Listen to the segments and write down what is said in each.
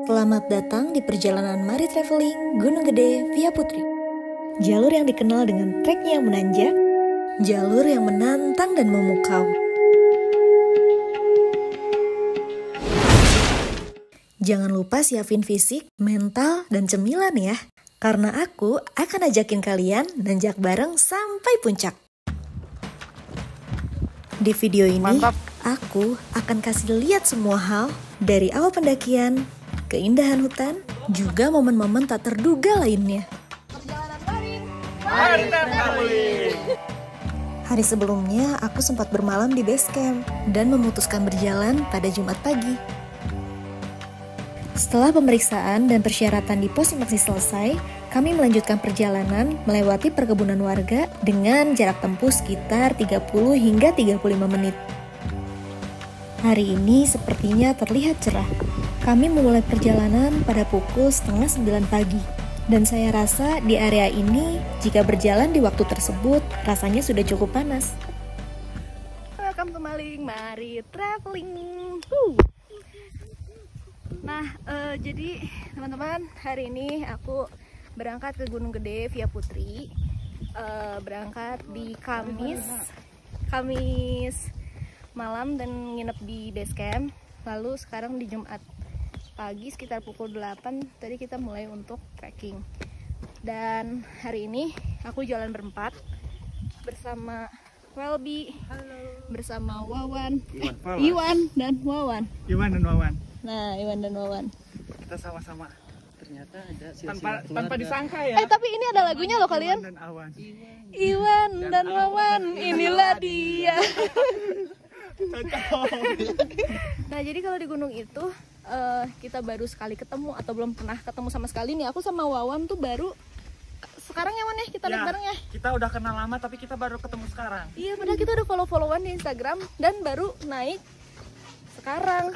Selamat datang di perjalanan Mari Traveling Gunung Gede via Putri. Jalur yang dikenal dengan treknya yang menanjak, jalur yang menantang dan memukau. Jangan lupa siapin fisik, mental, dan cemilan ya. Karena aku akan ajakin kalian nanjak bareng sampai puncak. Di video ini, Mantap. aku akan kasih lihat semua hal dari awal pendakian, keindahan hutan, juga momen-momen tak terduga lainnya. Mari traveling. Hari sebelumnya, aku sempat bermalam di base camp dan memutuskan berjalan pada Jumat pagi. Setelah pemeriksaan dan persyaratan di pos Simaksi selesai, kami melanjutkan perjalanan melewati perkebunan warga dengan jarak tempuh sekitar 30 hingga 35 menit. Hari ini sepertinya terlihat cerah. Kami memulai perjalanan pada pukul 8:30 pagi. Dan saya rasa di area ini, jika berjalan di waktu tersebut, rasanya sudah cukup panas. Welcome to Maling, mari traveling. Nah, jadi teman-teman, hari ini aku berangkat ke Gunung Gede via Putri. Berangkat di Kamis malam dan nginep di base camp. Lalu sekarang di Jumat pagi sekitar pukul 8 tadi kita mulai untuk trekking. Dan hari ini aku jalan berempat bersama Welby, bersama Wawan, Iwan dan Wawan. Nah, Iwan dan Wawan. Kita sama-sama. Ternyata ada Tanpa disangka ya. Tapi ini ada lagunya loh kalian. Dan Awan. Iwan dan Wawan, inilah dia. Nah, jadi kalau di gunung itu kita baru sekali ketemu atau belum pernah ketemu sama sekali nih. Aku sama Wawan tuh baru sekarang ya, Wan ya, kita lihat bareng ya. Kita udah kenal lama tapi kita baru ketemu sekarang. Iya, padahal kita udah follow-followan di Instagram dan baru naik sekarang.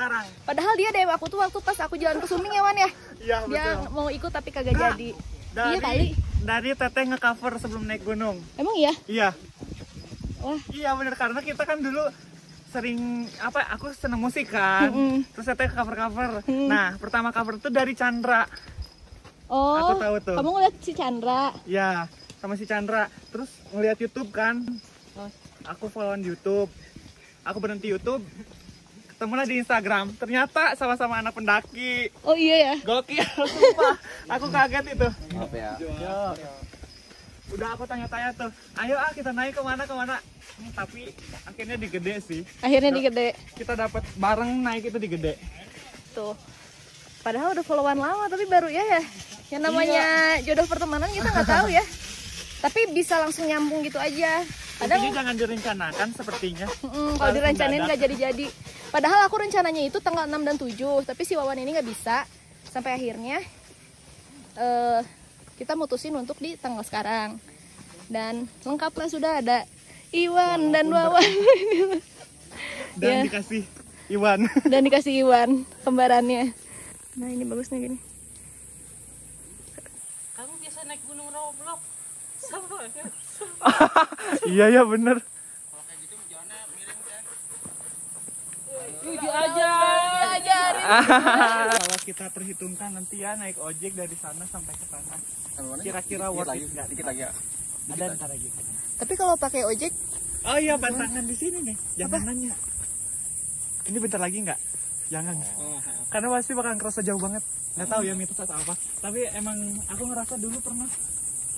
Padahal dia DM aku tuh waktu pas aku jalan ke Suming ya, Wan ya. Iya, betul. Dia mau ikut tapi kagak jadi. Iya kali. Dari Teteh nge-cover sebelum naik gunung. Emang iya? Iya. Wah. Iya bener, karena kita kan dulu sering aku seneng musik kan. Terus Teteh cover-cover. Nah, pertama cover tuh dari Chandra. Oh, aku tahu tuh. Kamu ngeliat si Chandra? Ya, sama si Chandra. Terus ngeliat YouTube kan. Aku followan YouTube. Aku berhenti YouTube. Ketemulah di Instagram. Ternyata sama-sama anak pendaki. Oh iya ya? Gokil, sumpah. Aku kaget itu. Maaf ya. Udah aku tanya-tanya tuh. Ayo kita naik kemana. Tapi akhirnya di Gede sih. Akhirnya di Gede. Kita dapat bareng naik itu di Gede. Tuh. Padahal udah followan lama tapi baru ya. Yang namanya jodoh pertemanan kita nggak tahu ya. Tapi bisa langsung nyambung gitu aja. Padahal jangan direncanakan sepertinya. Kalau direncanain nggak jadi-jadi. Padahal aku rencananya itu tanggal 6 dan 7, tapi si Wawan ini nggak bisa. Sampai akhirnya kita mutusin untuk di tanggal sekarang. Dan lengkaplah sudah ada Iwan dan Wawan. Dan dikasih Iwan. Dan dikasih Iwan kembarannya. Nah, ini bagusnya gini. Kamu biasa naik gunung Roblox. Sama ya. Iya bener. Kalau kayak gitu jalannya miring kan. Diajarin. Kalau kita perhitungkan nanti ya naik ojek dari sana sampai ke sana. Kira-kira worth it nggak? Dikit lagi ya. Ada ntar lagi. Tapi kalau pakai ojek, Oh iya, pantangan di sini nih. Jangan nanya. Ini bentar lagi nggak? Jangan. Karena pasti bakal kerasa jauh banget. Nggak tahu ya mitos atau apa. Tapi emang aku ngerasa dulu pernah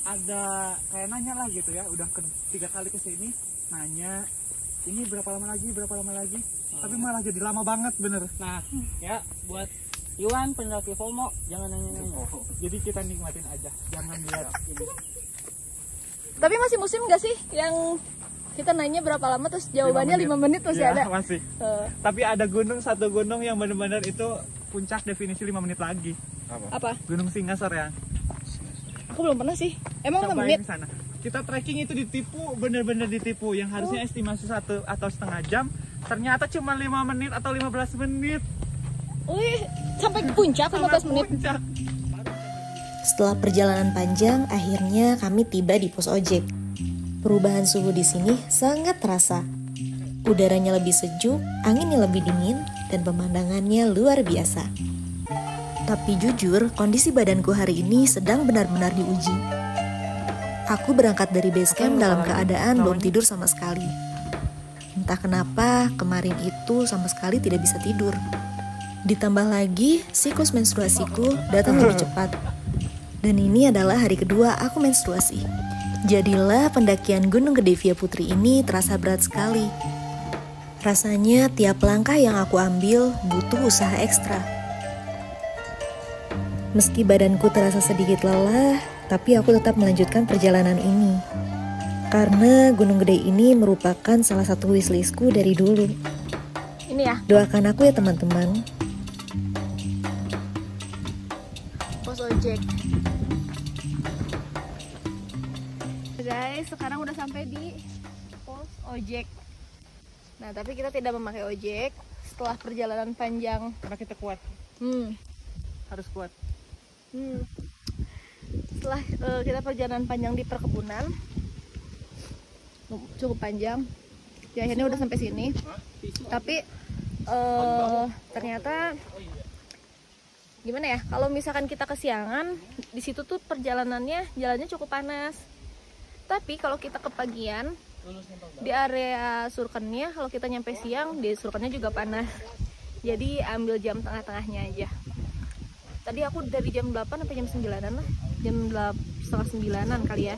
ada kayak nanya lah gitu ya. Udah 3 kali kesini nanya. Ini berapa lama lagi? Tapi malah jadi lama banget bener. Nah, ya buat Iwan pendaki FOMO jangan nanya-nanya. Jadi kita nikmatin aja. Jangan lihat ini. tapi masih musim nggak sih yang kita nanya berapa lama terus jawabannya 5 menit masih Ya, ada? masih. Tapi ada satu gunung yang bener-bener itu puncak definisi 5 menit lagi. Apa? Gunung Singasor ya. Aku belum pernah sih. Emang 5 Cobain menit? di sana. Kita trekking itu ditipu, bener-bener ditipu. Yang harusnya estimasi 1 atau setengah jam, ternyata cuma 5 menit atau 15 menit. Wih, sampai ke puncak 15 menit. Puncak. Setelah perjalanan panjang, akhirnya kami tiba di pos ojek. Perubahan suhu di sini sangat terasa. Udaranya lebih sejuk, anginnya lebih dingin, dan pemandangannya luar biasa. Tapi jujur, kondisi badanku hari ini sedang benar-benar diuji. Aku berangkat dari base camp dalam keadaan belum tidur sama sekali. Entah kenapa, kemarin itu sama sekali tidak bisa tidur. Ditambah lagi, siklus menstruasiku datang lebih cepat. Dan ini adalah hari kedua aku menstruasi. Jadilah pendakian Gunung Gede Via Putri ini terasa berat sekali. Rasanya tiap langkah yang aku ambil butuh usaha ekstra. Meski badanku terasa sedikit lelah, tapi aku tetap melanjutkan perjalanan ini. Karena Gunung Gede ini merupakan salah satu wishlistku dari dulu. Ini ya, Doakan aku ya teman-teman. pos ojek. Guys, sekarang udah sampai di pos ojek. Nah, tapi kita tidak memakai ojek setelah perjalanan panjang. Karena kita kuat, harus kuat. Setelah kita perjalanan panjang di perkebunan, cukup panjang. Ya, akhirnya udah sampai sini. Tapi ternyata gimana ya? Kalau misalkan kita kesiangan, di situ tuh jalannya cukup panas. Tapi kalau kita kepagian di area surkennya, kalau kita nyampe siang di surkennya juga panas. Jadi ambil jam tengah-tengahnya aja. Tadi aku dari jam 8 sampai jam 9-an lah. Jam 8:30 kali ya.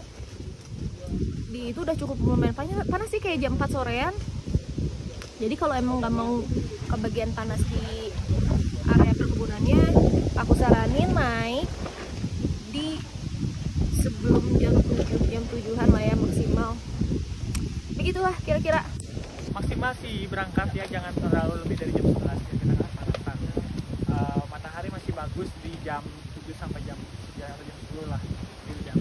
Di itu udah cukup lumayan panas sih, kayak jam 4 sorean. Jadi kalau emang nggak mau kebagian panas di area perkebunannya, aku saranin naik di sebelum jam 7-an lah ya maksimal. Begitulah kira-kira. Maksimal sih berangkat ya, jangan terlalu lebih dari jam 11 ya, kita nggak sarapan. Matahari masih bagus di jam 7 sampai jam 10 lah di jam.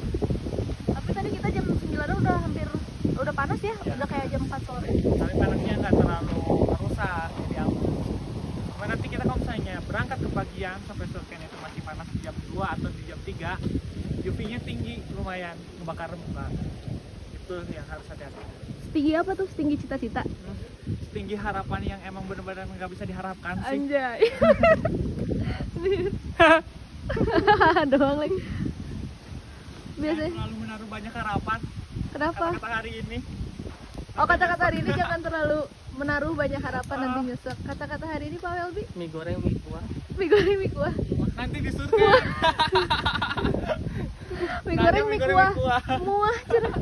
Tapi tadi kita jam 9 udah panas ya, udah kayak jam 4 sore. Tapi panasnya nggak terlalu rusak, jadi aman. Cuma nanti kita kalau misalnya berangkat ke bagian sampai surken itu masih panas di jam 2 atau di jam 3, UV-nya tinggi lumayan, ngebakar muka. Itu yang harus hati-hati. Setinggi apa tuh? Setinggi cita-cita? Setinggi harapan yang emang benar-benar nggak bisa diharapkan sih. Anjay. Doang lagi. Biasanya. Terlalu menaruh banyak harapan. Kenapa? Kata-kata hari ini. Oh, kata-kata hari ini jangan terlalu menaruh banyak harapan, nanti nyesek. Kata-kata hari ini Pak Welby? Mie goreng, mie kuah. Mie goreng, mie kuah. Nanti di surga. Mie goreng, mie kuah. Muah, cerah.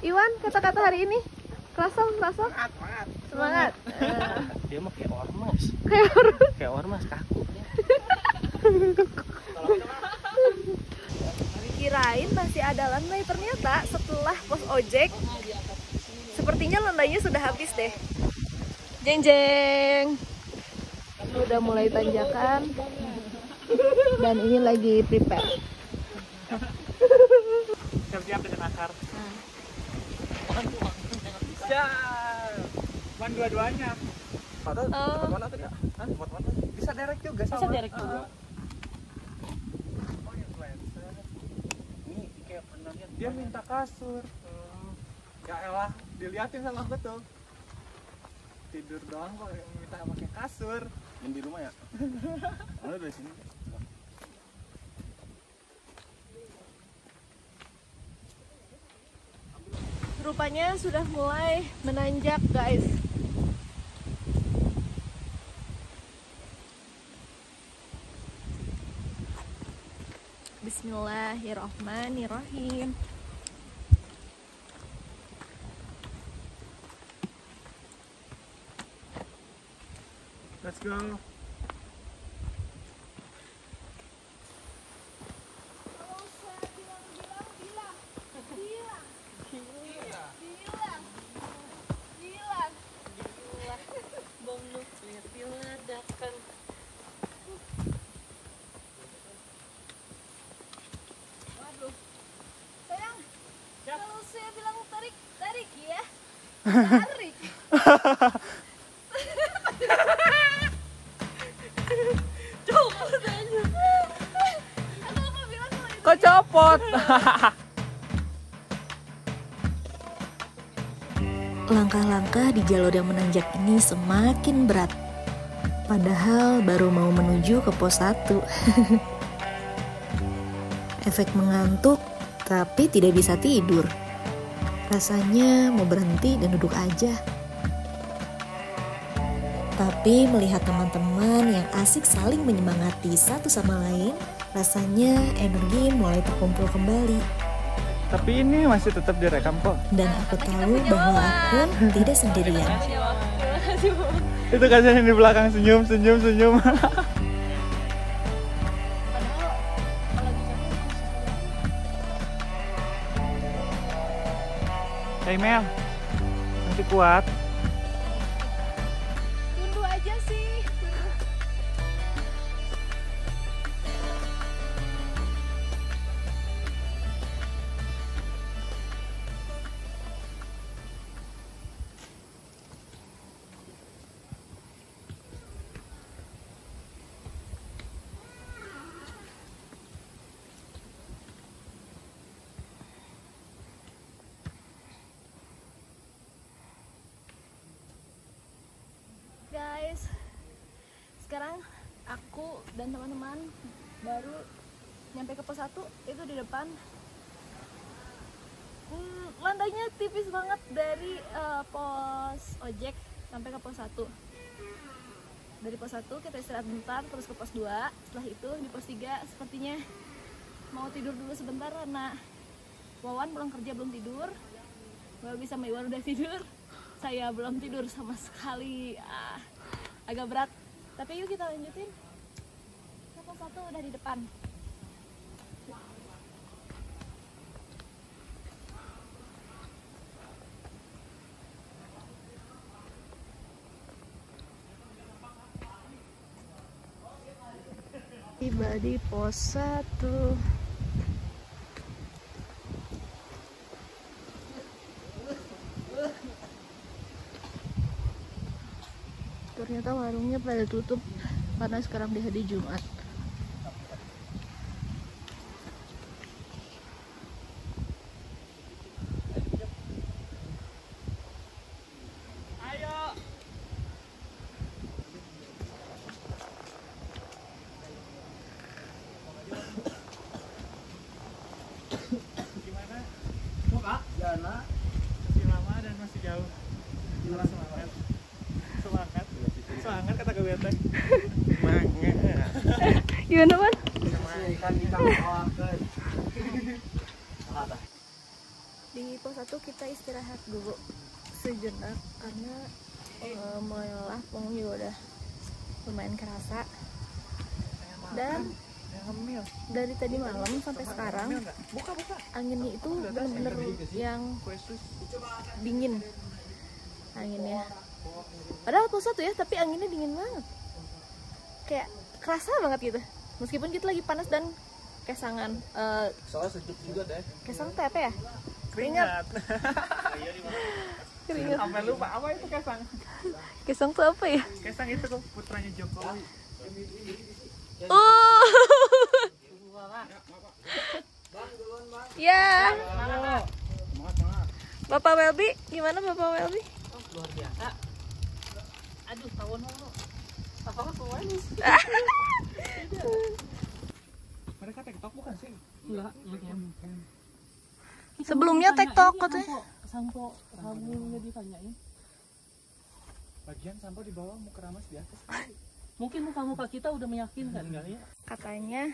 Iwan, kata-kata hari ini? Kerasa? Semangat. Dia mah kayak ormas. Kayak ormas kaku. Kirain masih ada landai, ternyata setelah pos ojek sepertinya landainya sudah habis deh. Jeng jeng. Udah mulai tanjakan dan ini lagi prepare. Siap-siap dengan akar. Ya, cuman dua-duanya. Padahal mana tadi? Bisa direct juga sama. Bisa direct juga. Oh, influencer. Ini kayak pernah lihat dia minta kasur. Ya elah, diliatin sama aku tuh. Tidur doang kok minta pakai kasur. Yang di rumah ya? Mana dari sini? Rupanya sudah mulai menanjak, guys. Bismillahirrahmanirrahim. Let's go. Bom nuklir diledakkan. Waduh. Sayang, kalau saya bilang tarik ya. Tarik. Copot aja. Atau apa bilang kalau itu Kok copot? Langkah-langkah di jalur yang menanjak ini semakin berat. Padahal baru mau menuju ke pos 1. Efek mengantuk, tapi tidak bisa tidur. Rasanya mau berhenti dan duduk aja. Tapi melihat teman-teman yang asik saling menyemangati satu sama lain, rasanya energi mulai terkumpul kembali. Tapi ini masih tetap direkam kok. Dan aku tahu bahwa aku tidak sendirian. Itu kasihan di belakang senyum. Hey Mel, masih kuat? Tunggu aja sih. Guys, sekarang aku dan teman-teman baru nyampe ke pos 1. Itu di depan. Lantainya tipis banget dari pos ojek sampai ke pos 1. Dari pos 1 kita istirahat bentar, terus ke pos 2. Setelah itu di pos 3 sepertinya mau tidur dulu sebentar karena Wawan pulang kerja belum tidur. Wawan sama Iwan udah tidur. Saya belum tidur sama sekali. Agak berat. Tapi yuk kita lanjutin. Pos 1 udah di depan. Tiba di pos 1. Ternyata warungnya pada tutup karena sekarang di hari Jumat. Ayo. Gimana? Mau kak? Jana. Masih lama dan masih jauh. Semangat. Semangat kata gue teh. Gimana, Wan? Di pos 1 kita istirahat dulu sejenak karena mulai lelah, punggung juga udah lumayan kerasa. Dan dari tadi malam sampai sekarang anginnya itu bener-bener yang dingin anginnya. Padahal pos 1 ya, tapi anginnya dingin banget. Kayak kerasa banget gitu. Meskipun kita lagi panas dan kesangan. Soalnya sejuk juga deh. Kesang tuh apa ya? Keringat. Keringat. Sampai lupa apa itu kesang? Kesang tuh apa ya? Kesang itu tuh putranya Jokowi. Ya. Bapak Welby, gimana Bapak Welby? Luar biasa. Aduh, tawon lo. Apa manis? Mereka TikTok bukan sih? Enggak, Sebelumnya TikTok katanya. Sampo kamu nggak ditanyain. Bagian sampo di bawah, muka ramas di atas. Mungkin muka kita udah meyakinkan kali ya. Katanya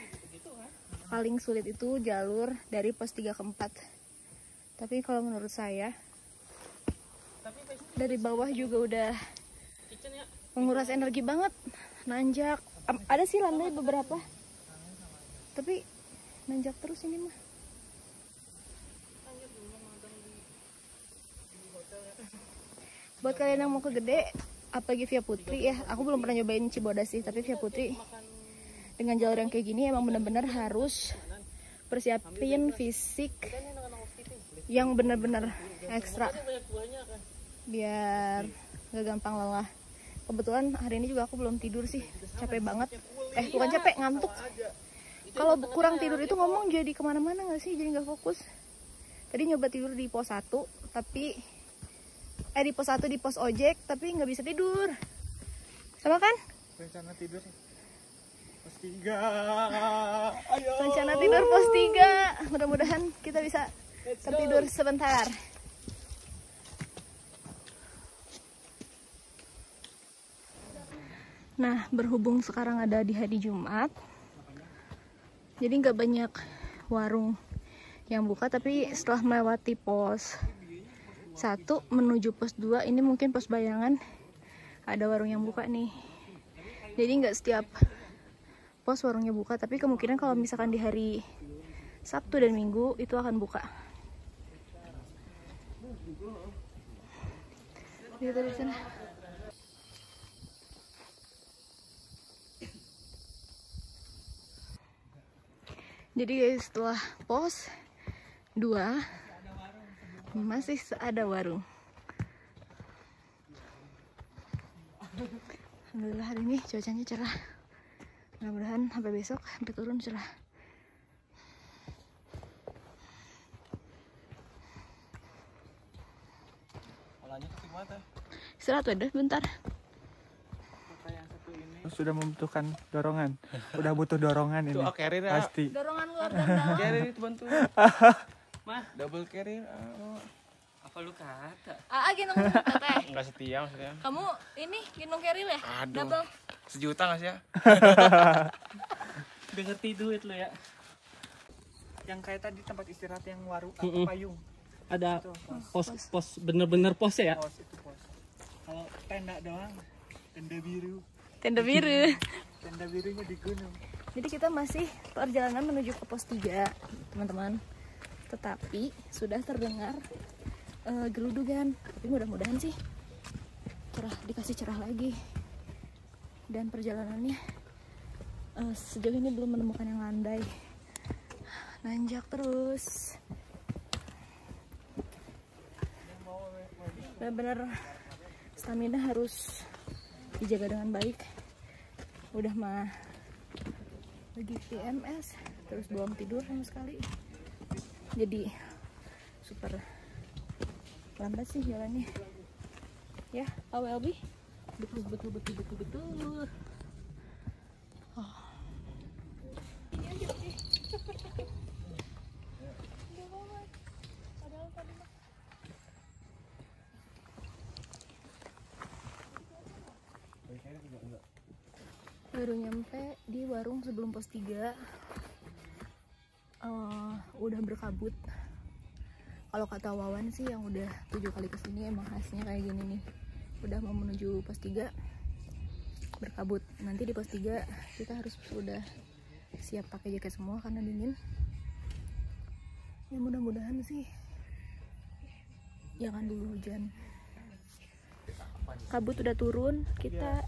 paling sulit itu jalur dari pos 3 ke 4. Tapi kalau menurut saya dari bawah juga udah menguras energi banget. Nanjak. Ada sih landai beberapa. Tapi nanjak terus ini mah. Buat kalian yang mau ke Gede, apalagi via Putri ya, aku belum pernah nyobain Cibodas sih, tapi via Putri dengan jalur yang kayak gini emang benar-benar harus persiapin fisik yang benar-benar ekstra biar gak gampang lelah. Kebetulan hari ini juga aku belum tidur sih, capek banget. Bukan capek, ngantuk. Kalau kurang tidur itu ngomong jadi kemana-mana nggak sih, jadi nggak fokus. Tadi nyoba tidur di pos 1, tapi di pos 1 di pos ojek, tapi nggak bisa tidur. Sama kan? Rencana tidur pos 3. Ayo. Rencana tidur pos 3. Mudah-mudahan kita bisa tertidur sebentar. Nah, berhubung sekarang ada di hari Jumat, jadi nggak banyak warung yang buka, tapi setelah melewati pos 1 menuju pos 2, ini mungkin pos Bayangan, ada warung yang buka nih. Jadi nggak setiap pos warungnya buka, tapi kemungkinan kalau misalkan di hari Sabtu dan Minggu itu akan buka. Lihat dari sana. Jadi guys, setelah pos 2 masih ada warung. Alhamdulillah hari ini cuacanya cerah. Mudah-mudahan sampai besok sampai turun cerah. Istirahat udah bentar. Sudah membutuhkan dorongan. Udah butuh dorongan ini. Carrier Pasti. Dorongan luar dan dalam. Carrier itu bantu. Mah, double carrier. Apa lu kata? Gendong teteh. Enggak setia maksudnya. Kamu ini gendong keril ya? Aduh. Double. 1 juta enggak sih ya? Udah ngerti duit lo ya. Yang kayak tadi tempat istirahat yang warung payung. Ada pos bener-bener pos ya. Pos itu pos. Kalau tenda doang, tenda biru. Tenda biru. Tenda birunya di gunung. Jadi kita masih perjalanan menuju ke pos 3, teman-teman. Tetapi sudah terdengar gerudugan. Tapi mudah-mudahan sih dikasih cerah lagi. Dan perjalanannya sejauh ini belum menemukan yang landai. Nanjak terus. Benar-benar stamina harus dijaga dengan baik. Udah mah lagi PMS, terus belum tidur sama sekali. Jadi super lambat sih jalannya. Ya, AWLB. Betul. Oh. Baru nyampe di warung sebelum pos 3. Udah berkabut. Kalau kata Wawan sih yang udah 7 kali kesini emang khasnya kayak gini nih. Udah mau menuju pos 3 berkabut. Nanti di pos 3 kita harus udah siap pakai jaket semua karena dingin. Ya mudah-mudahan sih jangan dulu hujan. Kabut udah turun, kita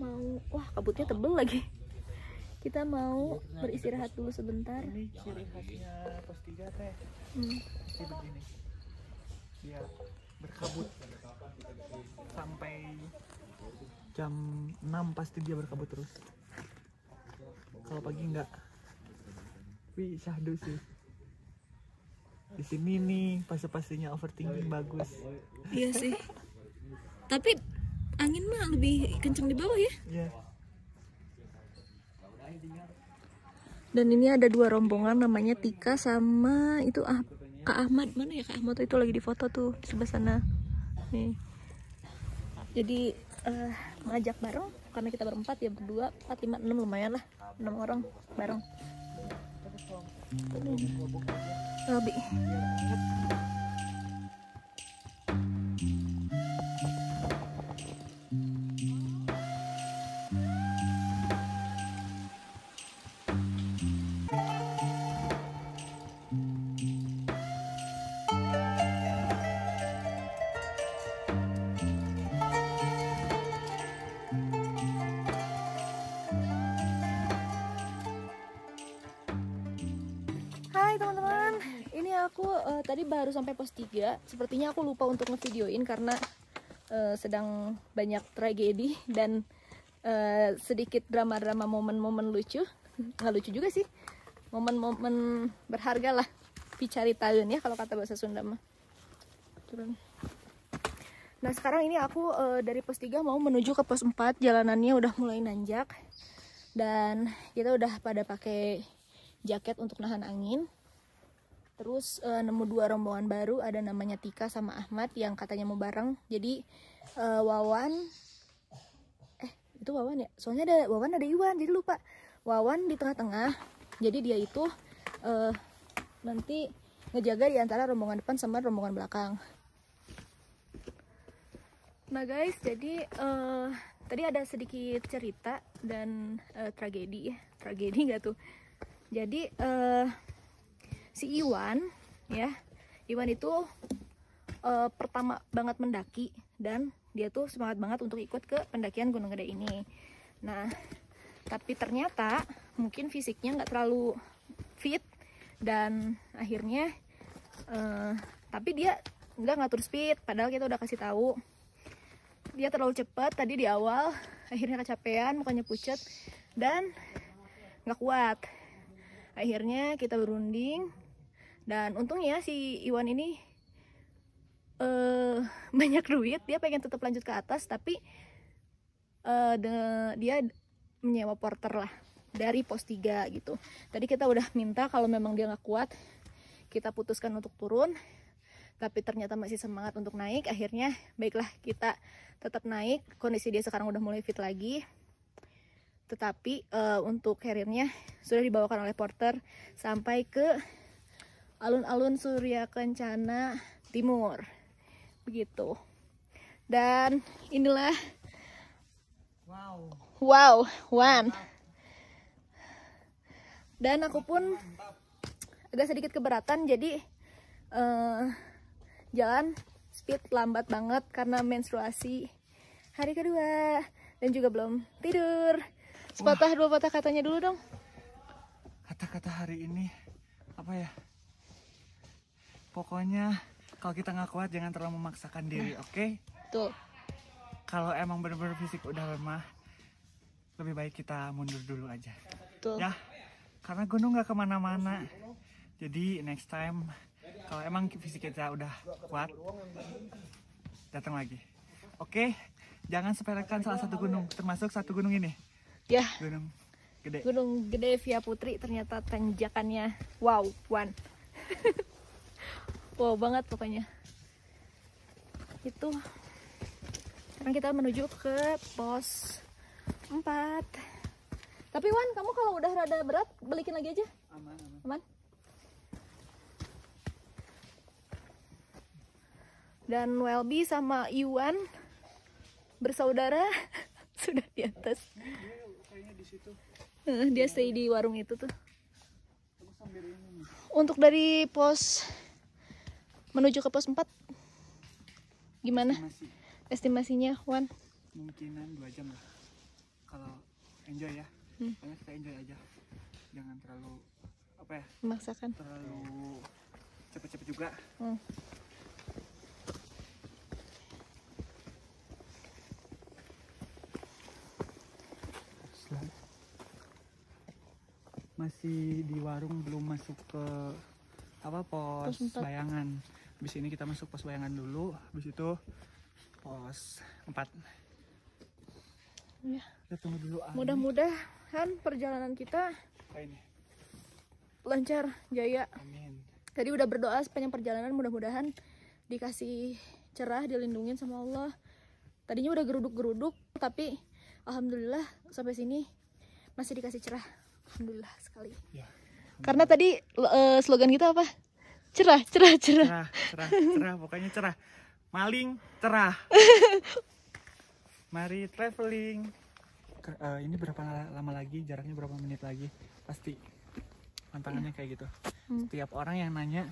mau, wah kabutnya tebel lagi. Kita mau beristirahat dulu sebentar. Ini ciri khasnya pos 3 teh. Ini begini. Dia berkabut sampai jam 6 pasti dia berkabut terus. Kalau pagi enggak. Wih, syahdu sih. Di sini nih fase-fasenya overthinking bagus. Iya sih. Tapi angin mah lebih kenceng di bawah ya. Iya. Dan ini ada 2 rombongan namanya Tika sama itu Kak Ahmad. Mana ya Kak Ahmad tuh, itu lagi di foto tuh di sebelah sana. Nih. Jadi ngajak bareng karena kita berempat ya, berdua 4, 5, 6 lumayan lah, 6 orang bareng. Lebih. Hai teman-teman, ini aku tadi baru sampai pos 3. Sepertinya aku lupa untuk ngevideoin karena sedang banyak tragedi dan sedikit drama-drama, momen-momen lucu. Nggak lucu juga sih, momen-momen berharga lah, picaritaeun ya kalau kata bahasa Sunda mah. Turun. Nah sekarang ini aku dari pos 3 mau menuju ke pos 4. Jalanannya udah mulai nanjak. Dan kita udah pada pakai jaket untuk nahan angin. Terus nemu 2 rombongan baru, ada namanya Tika sama Ahmad yang katanya mau bareng. Jadi Wawan, itu Wawan ya? Soalnya ada Wawan ada Iwan, jadi lupa. Wawan di tengah-tengah. Jadi dia itu nanti ngejaga di antara rombongan depan sama rombongan belakang. Nah guys, jadi tadi ada sedikit cerita dan tragedi nggak tuh? Jadi si Iwan ya, Iwan itu pertama banget mendaki dan dia tuh semangat banget untuk ikut ke pendakian Gunung Gede ini. Nah, tapi ternyata mungkin fisiknya nggak terlalu fit dan akhirnya tapi dia nggak ngatur speed, padahal kita udah kasih tahu. Dia terlalu cepat tadi di awal, akhirnya kecapean, mukanya pucat dan nggak kuat. Akhirnya kita berunding dan untungnya si Iwan ini banyak duit, dia pengen tetap lanjut ke atas, tapi dia menyewa porter lah dari pos 3 gitu. Tadi kita udah minta kalau memang dia nggak kuat, kita putuskan untuk turun, tapi ternyata masih semangat untuk naik. Akhirnya baiklah, kita tetap naik. Kondisi dia sekarang udah mulai fit lagi, tetapi untuk carrier-nya sudah dibawakan oleh porter sampai ke alun-alun Surya Kencana Timur begitu. Dan inilah wow Wan. Dan aku pun agak sedikit keberatan, jadi jalan speed lambat banget karena menstruasi hari kedua dan juga belum tidur. Sepatah dua patah katanya dulu dong. Kata-kata hari ini apa ya? Pokoknya kalau kita nggak kuat jangan terlalu memaksakan diri, oke? Tuh. Kalau emang bener-bener fisik udah lemah, lebih baik kita mundur dulu aja. Tuh. Ya, karena gunung nggak kemana-mana. Jadi next time kalau emang fisik kita udah kuat, datang lagi. Oke, jangan sepelekan salah satu gunung, termasuk satu gunung ini. Ya. Gunung Gede. Gunung Gede Via Putri, ternyata tanjakannya wow, Wan. Wow banget pokoknya. Itu. Sekarang kita menuju ke pos 4. Tapi Wan, kamu kalau udah rada berat, balikin lagi aja. Aman. Dan Welby sama Iwan bersaudara sudah di atas. Dia stay di warung itu tuh. Untuk dari pos menuju ke pos 4 gimana? Estimasinya, Wan? Mungkinan 2 jam lah. Kalau enjoy ya. Pokoknya kita enjoy aja. Jangan terlalu apa ya? Memaksakan. Terlalu cepet-cepet juga. Masih di warung, belum masuk ke apa pos bayangan. Habis ini kita masuk pos bayangan dulu, habis itu pos 4. Ya. Kita tunggu dulu. Mudah-mudahan perjalanan kita lancar, jaya. Amin. Tadi udah berdoa sepanjang perjalanan, mudah-mudahan dikasih cerah, dilindungin sama Allah. Tadinya udah geruduk-geruduk, tapi alhamdulillah sampai sini masih dikasih cerah. Alhamdulillah sekali. Ya. Karena tadi slogan kita apa? Cerah. Cerah, pokoknya cerah. Maling cerah. Mari traveling. Ini berapa lama lagi? Jaraknya berapa menit lagi? Pasti tantangannya kayak gitu. Setiap orang yang nanya,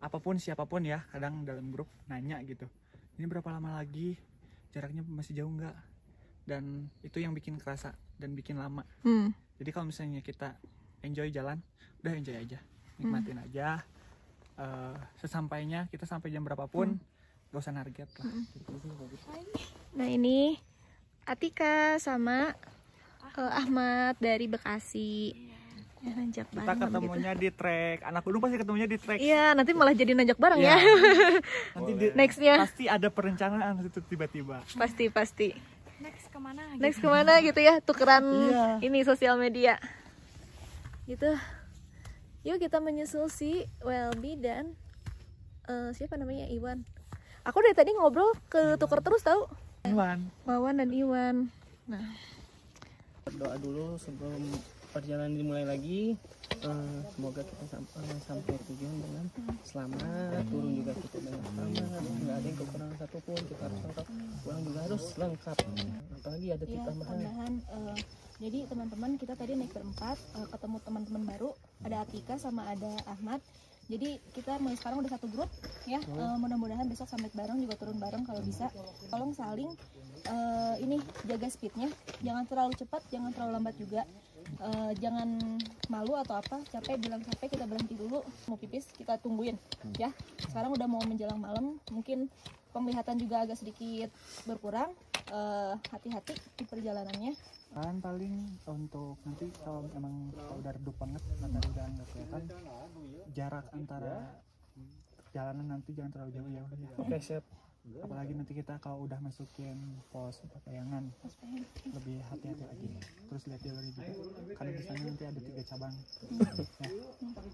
apapun siapapun ya, kadang dalam grup nanya gitu. Ini berapa lama lagi? Jaraknya masih jauh nggak? Dan itu yang bikin kerasa dan bikin lama. Jadi kalau misalnya kita enjoy jalan, udah enjoy aja, nikmatin aja. Sesampainya kita sampai jam berapapun, gak usah target lah. Nah ini Atika sama Ahmad dari Bekasi. Ya, nanjak Kita bareng ketemunya di trek. Anak gunung pasti ketemunya di trek. Iya, nanti malah jadi nanjak bareng ya. Nanti Nextnya pasti ada perencanaan itu tiba-tiba. pasti. Next kemana? Next kemana gitu ya, tukeran Iya. ini sosial media. Gitu. Yuk kita menyusul si Welby dan siapa namanya, Iwan. Aku dari tadi ngobrol ke tuker terus tahu. Iwan. Wawan dan Iwan. Nah, Berdoa dulu sebelum perjalanan dimulai lagi. Semoga kita sampai tujuan dengan selamat, turun juga kita dengan selamat, nggak ada yang kekurangan satupun, kita harus lengkap, pulang juga harus lengkap. Apalagi ada Ya, tambahan. Jadi teman-teman kita tadi naik berempat, ketemu teman-teman baru, ada Atika sama ada Ahmad. Jadi kita mulai sekarang udah satu grup ya. Mudah-mudahan besok summit bareng juga turun bareng kalau bisa. Tolong saling ini jaga speednya, jangan terlalu cepat, jangan terlalu lambat juga. Jangan malu atau apa, capek bilang capek, kita berhenti dulu, mau pipis kita tungguin ya. Sekarang udah mau menjelang malam, mungkin penglihatan juga agak sedikit berkurang. Hati-hati di perjalanannya. Kan paling untuk nanti kalau emang kita udah redup banget, matahari udah nggak kelihatan, jarak antara perjalanan nanti jangan terlalu jauh ya. Oke, siap. Apalagi nanti kita kalau udah masukin pos pepayangan lebih hati-hati lagi. Terus lihat jalurnya juga, karena di sana nanti ada 3 cabang. Ya.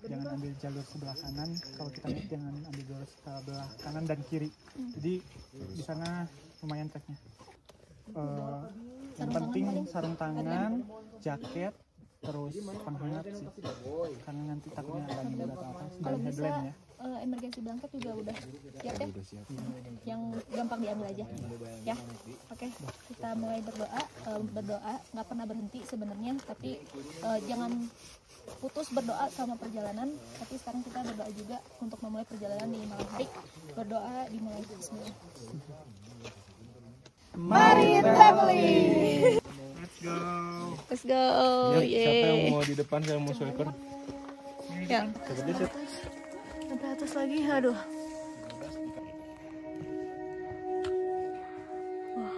Jangan ambil jalur sebelah kanan, kalau kita naik jangan ambil jalur sebelah kanan dan kiri. Jadi di sana lumayan treknya. Yang penting sarung tangan, jaket, terus penghangat sih, karena nanti takutnya ada nyebur atau apa. Kalau Dan bisa headlamp ya. emergency blanket juga udah siap ya. Yang gampang diambil aja ya. Oke, kita mulai berdoa. Berdoa nggak pernah berhenti sebenarnya, tapi jangan putus berdoa sama perjalanan. Tapi sekarang kita berdoa juga untuk memulai perjalanan di malam hari. Berdoa dimulai. Bismillah. mari traveling. Let's go. Siapa yang Yeay. mau di depan, saya mau swiper. Ya. Coba dia set. Sampai atas lagi, aduh. Wah.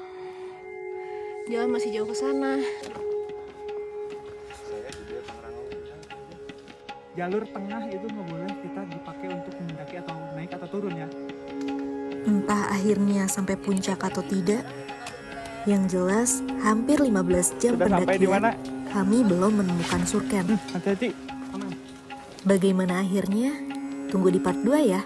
Jalan masih jauh ke sana. Jalur tengah itu nggak boleh kita dipakai untuk mendaki atau naik atau turun ya. Entah akhirnya sampai puncak atau tidak. Yang jelas, hampir 15 jam Sudah sampai di mana? pendakian, kami belum menemukan surken. Hati-hati. Bagaimana akhirnya? Tunggu di part 2 ya.